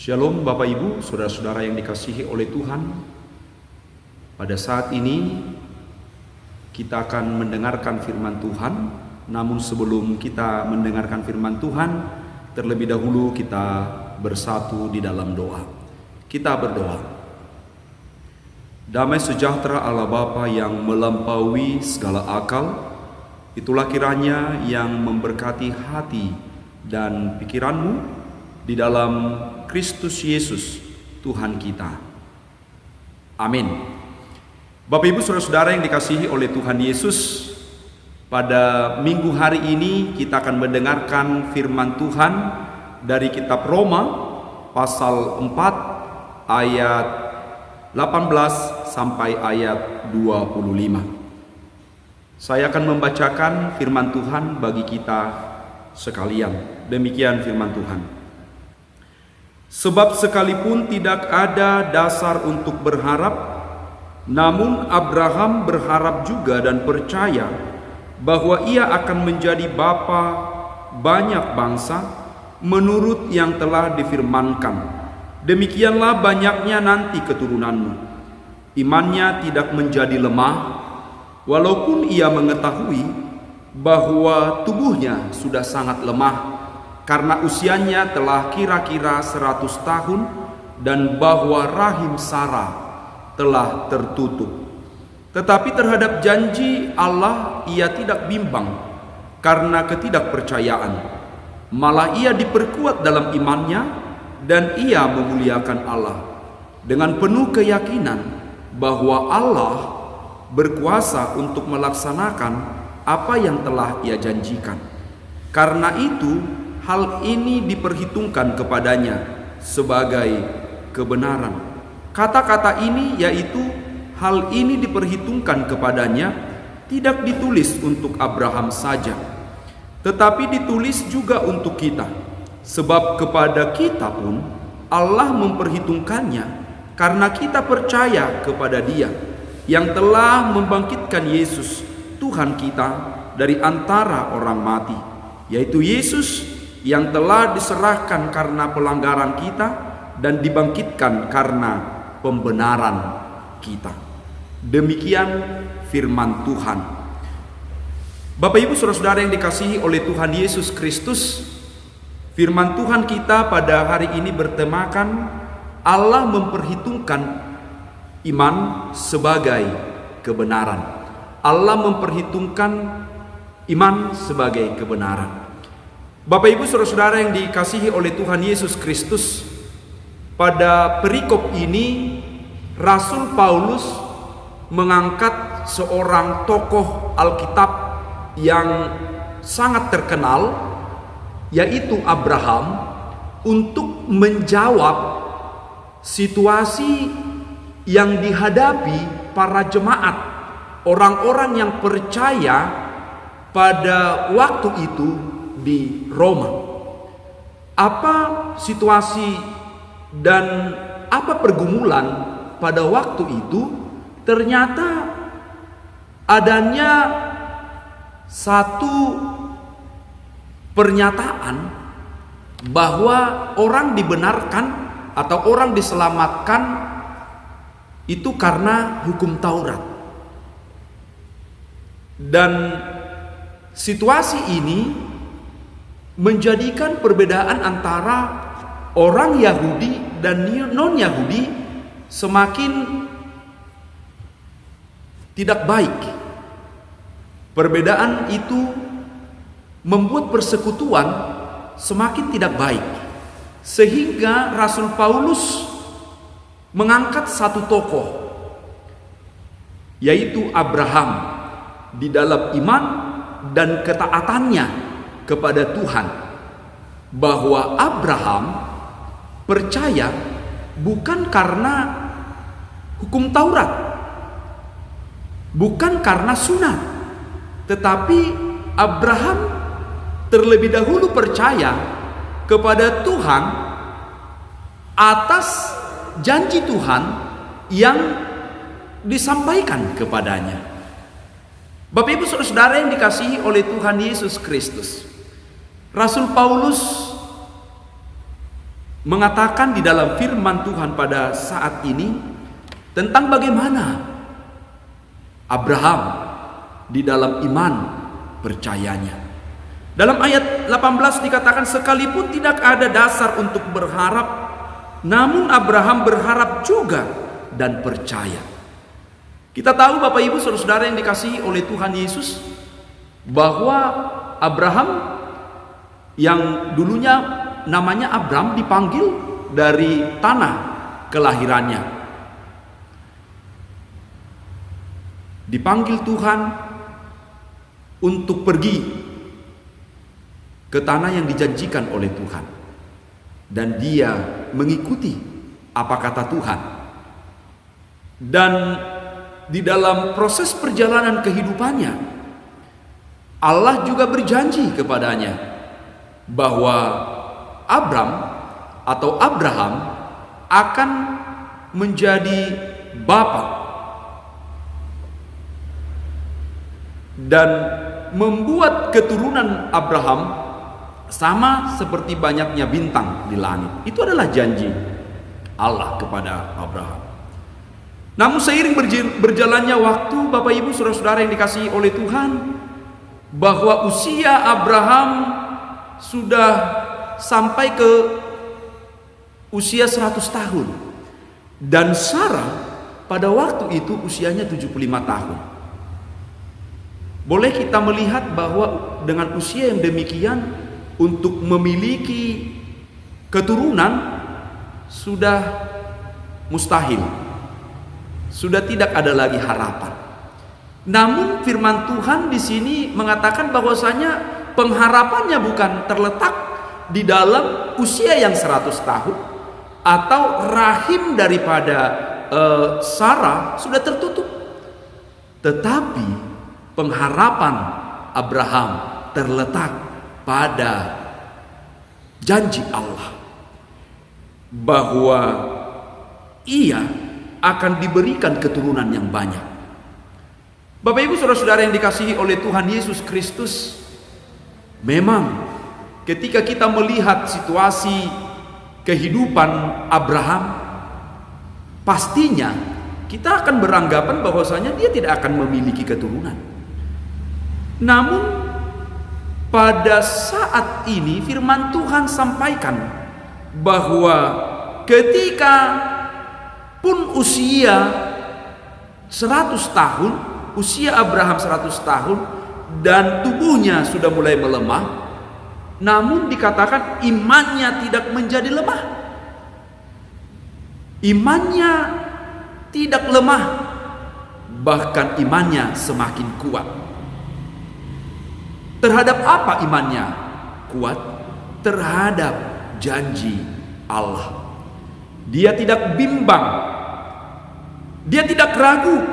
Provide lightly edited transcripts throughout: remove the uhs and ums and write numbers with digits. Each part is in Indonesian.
Shalom Bapak Ibu, Saudara-saudara yang dikasihi oleh Tuhan. Pada saat ini kita akan mendengarkan firman Tuhan. Namun sebelum kita mendengarkan firman Tuhan, terlebih dahulu kita bersatu di dalam doa. Kita berdoa. Damai sejahtera Allah Bapa yang melampaui segala akal, itulah kiranya yang memberkati hati dan pikiranmu di dalam Kristus Yesus Tuhan kita. Amin. Bapak Ibu Saudara-saudara yang dikasihi oleh Tuhan Yesus, pada minggu hari ini kita akan mendengarkan firman Tuhan dari kitab Roma pasal 4 ayat 18 sampai ayat 25. Saya akan membacakan firman Tuhan bagi kita sekalian. Demikian firman Tuhan. Sebab sekalipun tidak ada dasar untuk berharap, namun Abraham berharap juga dan percaya bahwa ia akan menjadi bapa banyak bangsa menurut yang telah difirmankan. Demikianlah banyaknya nanti keturunanmu. Imannya tidak menjadi lemah, walaupun ia mengetahui bahwa tubuhnya sudah sangat lemah, karena usianya telah kira-kira 100 tahun dan bahwa rahim Sarah telah tertutup. Tetapi terhadap janji Allah ia tidak bimbang karena ketidakpercayaan. Malah ia diperkuat dalam imannya dan ia memuliakan Allah dengan penuh keyakinan bahwa Allah berkuasa untuk melaksanakan apa yang telah ia janjikan. Karena itu hal ini diperhitungkan kepadanya sebagai kebenaran. Kata-kata ini yaitu hal ini diperhitungkan kepadanya tidak ditulis untuk Abraham saja, tetapi ditulis juga untuk kita. Sebab kepada kita pun Allah memperhitungkannya karena kita percaya kepada Dia yang telah membangkitkan Yesus Tuhan kita dari antara orang mati, yaitu Yesus yang telah diserahkan karena pelanggaran kita dan dibangkitkan karena pembenaran kita. Demikian firman Tuhan. Bapak Ibu Saudara-saudara yang dikasihi oleh Tuhan Yesus Kristus, firman Tuhan kita pada hari ini bertemakan Allah memperhitungkan iman sebagai kebenaran. Allah memperhitungkan iman sebagai kebenaran. Bapak Ibu Saudara-saudara yang dikasihi oleh Tuhan Yesus Kristus, pada perikop ini Rasul Paulus mengangkat seorang tokoh Alkitab yang sangat terkenal, yaitu Abraham, untuk menjawab situasi yang dihadapi para jemaat, orang-orang yang percaya pada waktu itu di Roma. Apa situasi dan apa pergumulan pada waktu itu? Ternyata adanya satu pernyataan bahwa orang dibenarkan atau orang diselamatkan itu karena hukum Taurat. Dan situasi ini menjadikan perbedaan antara orang Yahudi dan non-Yahudi semakin tidak baik. Perbedaan itu membuat persekutuan semakin tidak baik, sehingga Rasul Paulus mengangkat satu tokoh, yaitu Abraham, di dalam iman dan ketaatannya kepada Tuhan, bahwa Abraham percaya bukan karena hukum Taurat, bukan karena sunat, tetapi Abraham terlebih dahulu percaya kepada Tuhan atas janji Tuhan yang disampaikan kepadanya. Bapak Ibu Saudara yang dikasihi oleh Tuhan Yesus Kristus, Rasul Paulus mengatakan di dalam firman Tuhan pada saat ini tentang bagaimana Abraham di dalam iman percayanya. Dalam ayat 18 dikatakan, sekalipun tidak ada dasar untuk berharap, namun Abraham berharap juga dan percaya. Kita tahu Bapak Ibu Saudara-saudara yang dikasihi oleh Tuhan Yesus, bahwa Abraham yang dulunya namanya Abram dipanggil dari tanah kelahirannya. Dipanggil Tuhan untuk pergi ke tanah yang dijanjikan oleh Tuhan, dan dia mengikuti apa kata Tuhan. Dan di dalam proses perjalanan kehidupannya, Allah juga berjanji kepadanya bahwa Abraham akan menjadi bapa dan membuat keturunan Abraham sama seperti banyaknya bintang di langit. Itu adalah janji Allah kepada Abraham. Namun seiring berjalannya waktu, Bapak Ibu Saudara-saudara yang dikasihi oleh Tuhan, bahwa usia Abraham sudah sampai ke usia 100 tahun. Dan Sarah pada waktu itu usianya 75 tahun. Boleh kita melihat bahwa dengan usia yang demikian, untuk memiliki keturunan sudah mustahil, sudah tidak ada lagi harapan. Namun firman Tuhan di sini mengatakan bahwasanya pengharapannya bukan terletak di dalam usia yang 100 tahun atau rahim daripada Sarah sudah tertutup, tetapi pengharapan Abraham terletak pada janji Allah bahwa ia akan diberikan keturunan yang banyak. Bapak Ibu Saudara-saudara yang dikasihi oleh Tuhan Yesus Kristus, memang ketika kita melihat situasi kehidupan Abraham, pastinya kita akan beranggapan bahwasanya dia tidak akan memiliki keturunan. Namun pada saat ini firman Tuhan sampaikan bahwa ketika pun usia 100 tahun, usia Abraham 100 tahun dan tubuhnya sudah mulai melemah, namun dikatakan imannya tidak menjadi lemah. Imannya tidak lemah, bahkan imannya semakin kuat. Terhadap apa imannya kuat? Terhadap janji Allah. Dia tidak bimbang, dia tidak ragu,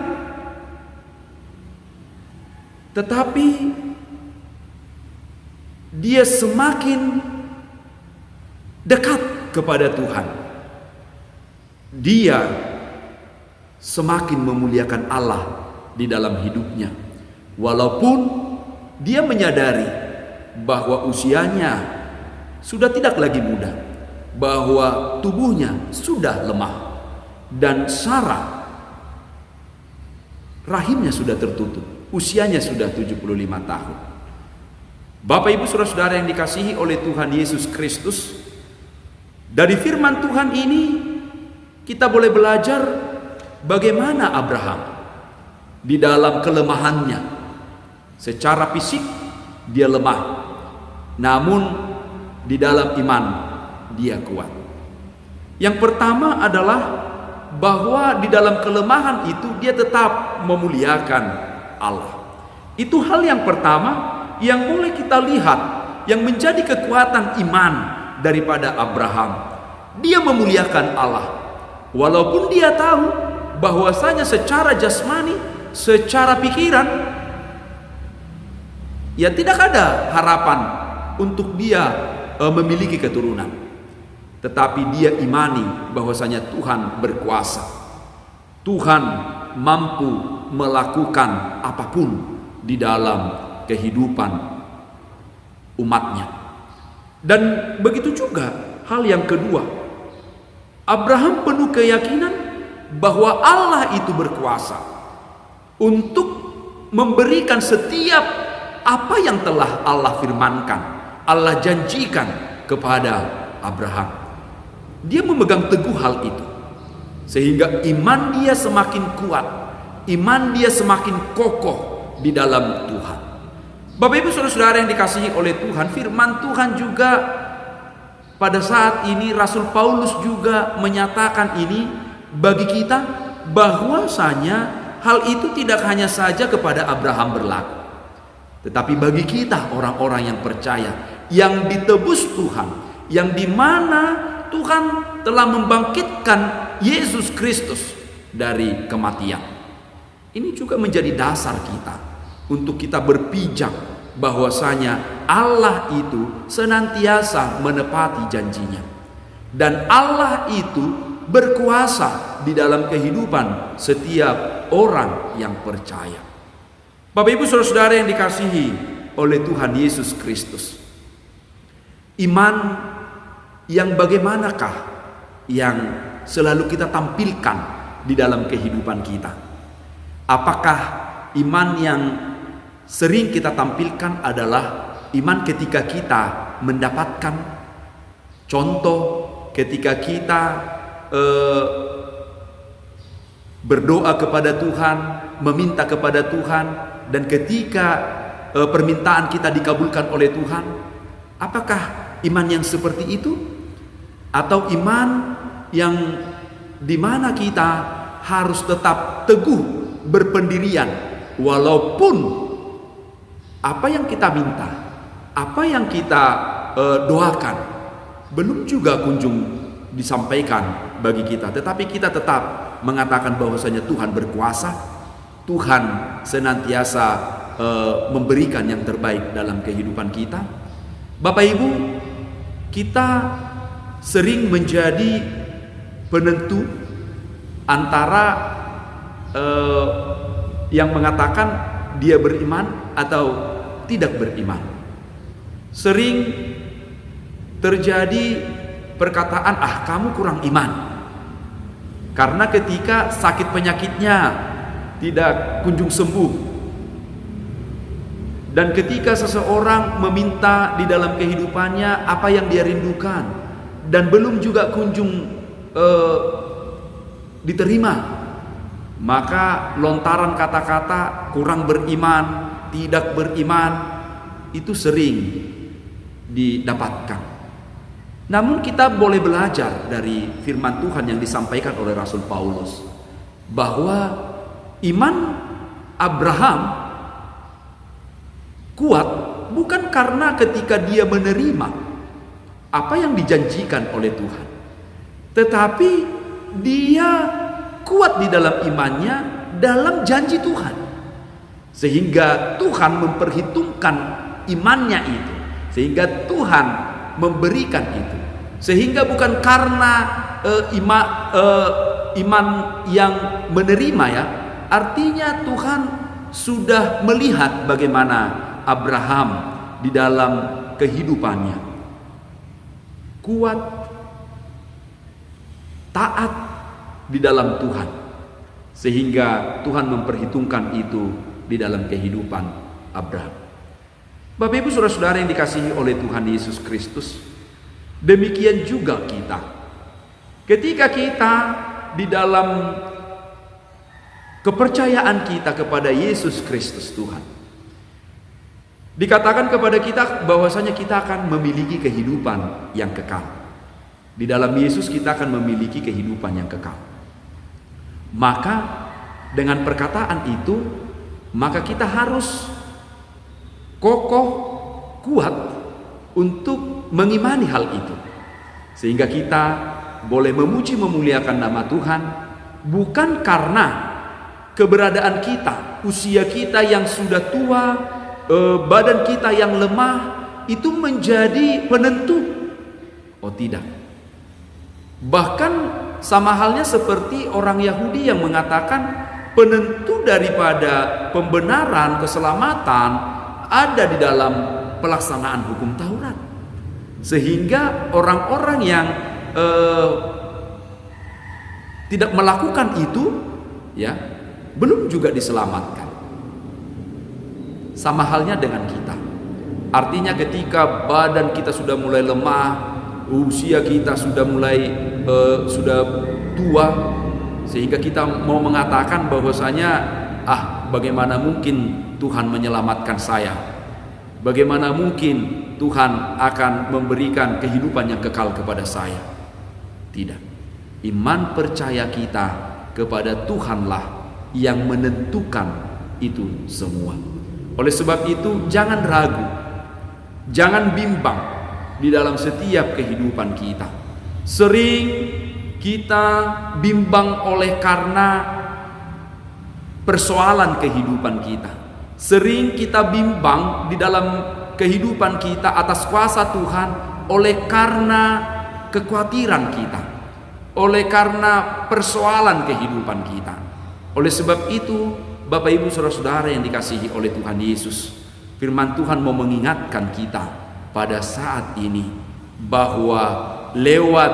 tetapi dia semakin dekat kepada Tuhan. Dia semakin memuliakan Allah di dalam hidupnya, walaupun dia menyadari bahwa usianya sudah tidak lagi muda, bahwa tubuhnya sudah lemah, dan Sarah rahimnya sudah tertutup, usianya sudah 75 tahun. Bapak Ibu Saudara-saudara yang dikasihi oleh Tuhan Yesus Kristus, dari firman Tuhan ini kita boleh belajar bagaimana Abraham di dalam kelemahannya. Secara fisik dia lemah, namun di dalam iman dia kuat. Yang pertama adalah bahwa di dalam kelemahan itu dia tetap memuliakan Allah. Itu hal yang pertama yang boleh kita lihat, yang menjadi kekuatan iman daripada Abraham. Dia memuliakan Allah, walaupun dia tahu bahwasanya secara jasmani, secara pikiran, ya tidak ada harapan untuk dia memiliki keturunan. Tetapi dia imani bahwasanya Tuhan berkuasa. Tuhan mampu melakukan apapun di dalam kehidupan umatnya. Dan begitu juga hal yang kedua, Abraham penuh keyakinan bahwa Allah itu berkuasa untuk memberikan setiap apa yang telah Allah firmankan, Allah janjikan kepada Abraham. Dia memegang teguh hal itu, sehingga iman dia semakin kuat, iman dia semakin kokoh di dalam Tuhan. Bapak Ibu Saudara-saudara yang dikasihi oleh Tuhan, firman Tuhan juga pada saat ini Rasul Paulus juga menyatakan ini bagi kita, bahwasanya hal itu tidak hanya saja kepada Abraham berlaku, tetapi bagi kita orang-orang yang percaya, yang ditebus Tuhan, yang dimana Tuhan telah membangkitkan Yesus Kristus dari kematian. Ini juga menjadi dasar kita untuk kita berpijak bahwasanya Allah itu senantiasa menepati janjinya, dan Allah itu berkuasa di dalam kehidupan setiap orang yang percaya. Bapak Ibu Saudara-saudara yang dikasihi oleh Tuhan Yesus Kristus, iman yang bagaimanakah yang selalu kita tampilkan di dalam kehidupan kita? Apakah iman yang sering kita tampilkan adalah iman ketika kita mendapatkan contoh, ketika kita berdoa kepada Tuhan, meminta kepada Tuhan, dan ketika permintaan kita dikabulkan oleh Tuhan? Apakah iman yang seperti itu? Atau iman yang dimana kita harus tetap teguh berpendirian walaupun apa yang kita minta, apa yang kita doakan belum juga kunjung disampaikan bagi kita, tetapi kita tetap mengatakan bahwasanya Tuhan berkuasa, Tuhan senantiasa memberikan yang terbaik dalam kehidupan kita. Bapak Ibu, kita sering menjadi penentu antara yang mengatakan dia beriman atau tidak beriman. Sering terjadi perkataan, kamu kurang iman, karena ketika sakit penyakitnya tidak kunjung sembuh, dan ketika seseorang meminta di dalam kehidupannya apa yang dia rindukan dan belum juga kunjung diterima, maka lontaran kata-kata kurang beriman, tidak beriman, itu sering didapatkan. Namun kita boleh belajar dari firman Tuhan yang disampaikan oleh Rasul Paulus, bahwa iman Abraham kuat bukan karena ketika dia menerima apa yang dijanjikan oleh Tuhan, tetapi dia kuat di dalam imannya dalam janji Tuhan, sehingga Tuhan memperhitungkan imannya itu, sehingga Tuhan memberikan itu, sehingga bukan karena iman yang menerima, ya, artinya Tuhan sudah melihat bagaimana Abraham di dalam kehidupannya kuat, taat di dalam Tuhan, sehingga Tuhan memperhitungkan itu di dalam kehidupan Abraham. Bapak Ibu Saudara-saudara yang dikasihi oleh Tuhan Yesus Kristus, demikian juga kita. Ketika kita di dalam kepercayaan kita kepada Yesus Kristus Tuhan, dikatakan kepada kita bahwasanya kita akan memiliki kehidupan yang kekal. Di dalam Yesus kita akan memiliki kehidupan yang kekal. Maka dengan perkataan itu, maka kita harus kokoh, kuat untuk mengimani hal itu, sehingga kita boleh memuji memuliakan nama Tuhan bukan karena keberadaan kita, usia kita yang sudah tua, badan kita yang lemah itu menjadi penentu. Oh tidak. Bahkan sama halnya seperti orang Yahudi yang mengatakan penentu daripada pembenaran keselamatan ada di dalam pelaksanaan hukum Taurat. Sehingga orang-orang yang tidak melakukan itu, ya, belum juga diselamatkan. Sama halnya dengan kita. Artinya ketika badan kita sudah mulai lemah, usia kita sudah mulai sudah tua, sehingga kita mau mengatakan bahwasanya bagaimana mungkin Tuhan menyelamatkan saya? Bagaimana mungkin Tuhan akan memberikan kehidupan yang kekal kepada saya? Tidak. Iman percaya kita kepada Tuhanlah yang menentukan itu semua. Oleh sebab itu jangan ragu, jangan bimbang di dalam setiap kehidupan kita. Sering kita bimbang oleh karena persoalan kehidupan kita. Sering kita bimbang di dalam kehidupan kita atas kuasa Tuhan oleh karena kekhawatiran kita, oleh karena persoalan kehidupan kita. Oleh sebab itu, Bapak Ibu Saudara-saudara yang dikasihi oleh Tuhan Yesus, firman Tuhan mau mengingatkan kita pada saat ini bahwa lewat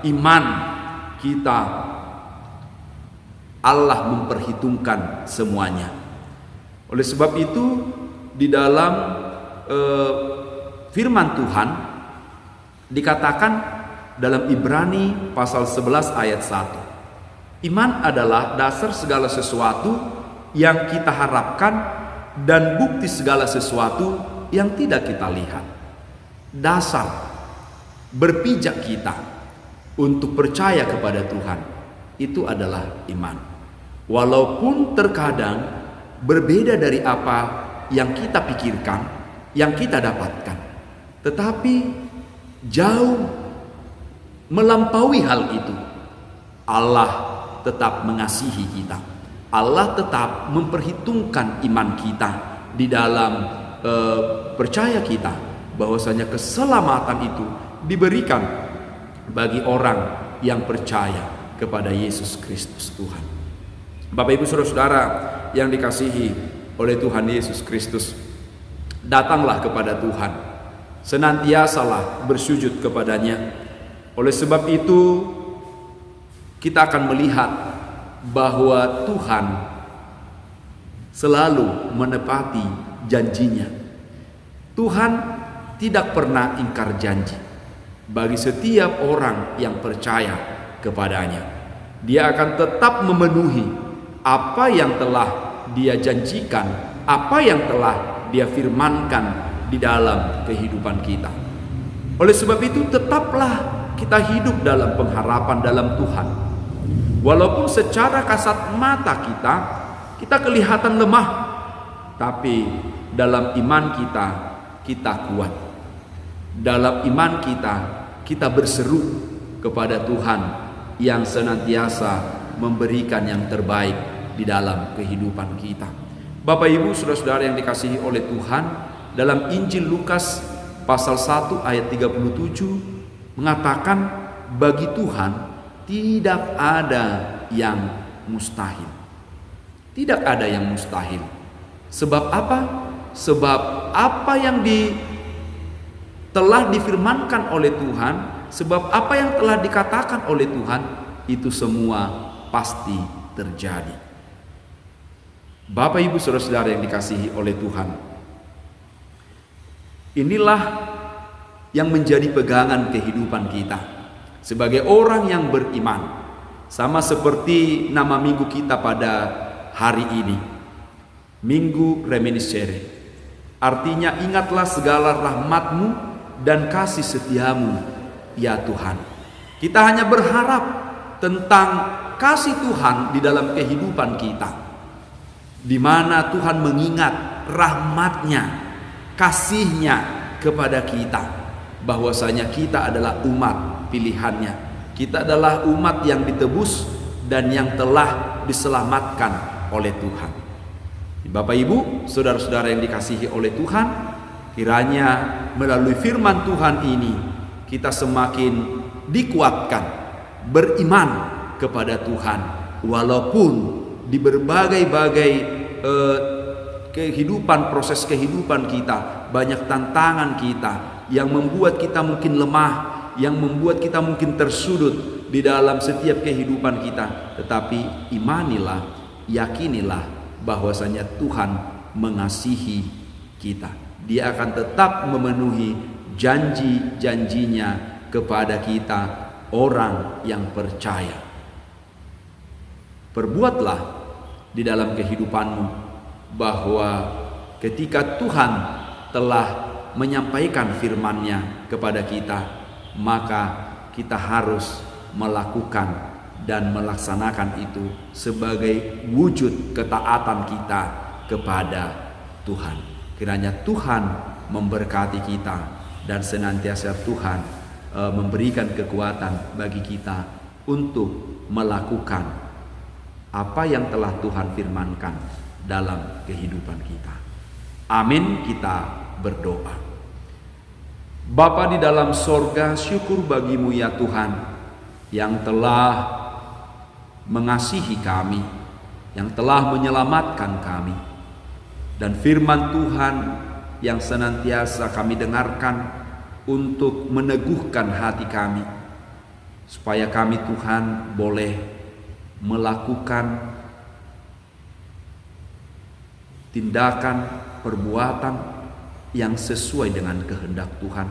iman kita Allah memperhitungkan semuanya. Oleh sebab itu di dalam firman Tuhan dikatakan dalam Ibrani pasal 11 ayat 1. Iman adalah dasar segala sesuatu yang kita harapkan dan bukti segala sesuatu yang tidak kita lihat. Dasar berpijak kita untuk percaya kepada Tuhan itu adalah iman. Walaupun terkadang berbeda dari apa yang kita pikirkan, yang kita dapatkan, tetapi jauh melampaui hal itu. Allah tetap mengasihi kita. Allah tetap memperhitungkan iman kita di dalam percaya kita bahwasanya keselamatan itu diberikan bagi orang yang percaya kepada Yesus Kristus Tuhan. Bapak Ibu Saudara-saudara yang dikasihi oleh Tuhan Yesus Kristus, datanglah kepada Tuhan, senantiasalah bersujud kepadanya. Oleh sebab itu kita akan melihat bahwa Tuhan selalu menepati janjinya. Tuhan tidak pernah ingkar janji bagi setiap orang yang percaya kepadanya. Dia akan tetap memenuhi apa yang telah Dia janjikan, apa yang telah Dia firmankan di dalam kehidupan kita. Oleh sebab itu tetaplah kita hidup dalam pengharapan dalam Tuhan. Walaupun secara kasat mata kita kelihatan lemah, tapi dalam iman kita kuat. Dalam iman kita berseru kepada Tuhan yang senantiasa memberikan yang terbaik di dalam kehidupan kita. Bapak Ibu Saudara-saudara yang dikasihi oleh Tuhan, dalam Injil Lukas pasal 1 ayat 37 mengatakan bagi Tuhan tidak ada yang mustahil. Tidak ada yang mustahil. Sebab apa? Sebab apa yang telah difirmankan oleh Tuhan, sebab apa yang telah dikatakan oleh Tuhan, itu semua pasti terjadi. Bapak Ibu Saudara-saudara yang dikasihi oleh Tuhan, inilah yang menjadi pegangan kehidupan kita sebagai orang yang beriman. Sama seperti nama minggu kita pada hari ini, Minggu Reminiscere. Artinya ingatlah segala rahmat-Mu dan kasih setiamu ya Tuhan. Kita hanya berharap tentang kasih Tuhan di dalam kehidupan kita, di mana Tuhan mengingat rahmat-Nya, kasih-Nya kepada kita, bahwasanya kita adalah umat pilihan-Nya. Kita adalah umat yang ditebus dan yang telah diselamatkan oleh Tuhan. Bapak Ibu, saudara-saudara yang dikasihi oleh Tuhan, kiranya melalui firman Tuhan ini kita semakin dikuatkan beriman kepada Tuhan, walaupun di berbagai-bagai kehidupan, proses kehidupan kita, banyak tantangan kita yang membuat kita mungkin lemah, yang membuat kita mungkin tersudut. di dalam setiap kehidupan kita, tetapi imanilah, yakinilah bahwasanya Tuhan mengasihi kita. Dia akan tetap memenuhi janji-janjinya kepada kita, orang yang percaya. Perbuatlah di dalam kehidupanmu bahwa ketika Tuhan telah menyampaikan firman-Nya kepada kita, maka kita harus melakukan dan melaksanakan itu sebagai wujud ketaatan kita kepada Tuhan. Kiranya Tuhan memberkati kita dan senantiasa Tuhan memberikan kekuatan bagi kita untuk melakukan apa yang telah Tuhan firmankan dalam kehidupan kita. Amin. Kita berdoa. Bapa di dalam sorga, syukur bagimu ya Tuhan, yang telah mengasihi kami, yang telah menyelamatkan kami, dan firman Tuhan yang senantiasa kami dengarkan untuk meneguhkan hati kami, supaya kami Tuhan boleh melakukan tindakan, perbuatan yang sesuai dengan kehendak Tuhan.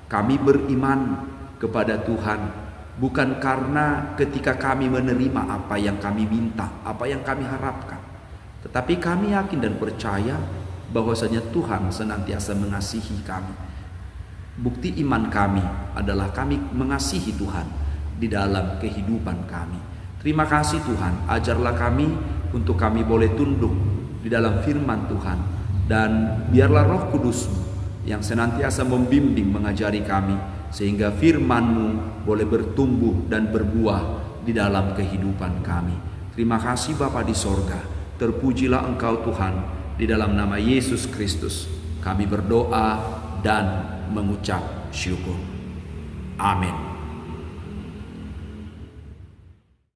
Kami beriman kepada Tuhan bukan karena ketika kami menerima apa yang kami minta, apa yang kami harapkan, tetapi kami yakin dan percaya bahwasanya Tuhan senantiasa mengasihi kami. Bukti iman kami adalah kami mengasihi Tuhan di dalam kehidupan kami. Terima kasih Tuhan, ajarlah kami untuk kami boleh tunduk di dalam firman Tuhan, dan biarlah Roh Kudus-Mu yang senantiasa membimbing, mengajari kami, sehingga firman-Mu boleh bertumbuh dan berbuah di dalam kehidupan kami. Terima kasih Bapa di sorga, terpujilah Engkau Tuhan. Di dalam nama Yesus Kristus kami berdoa dan mengucap syukur. Amin.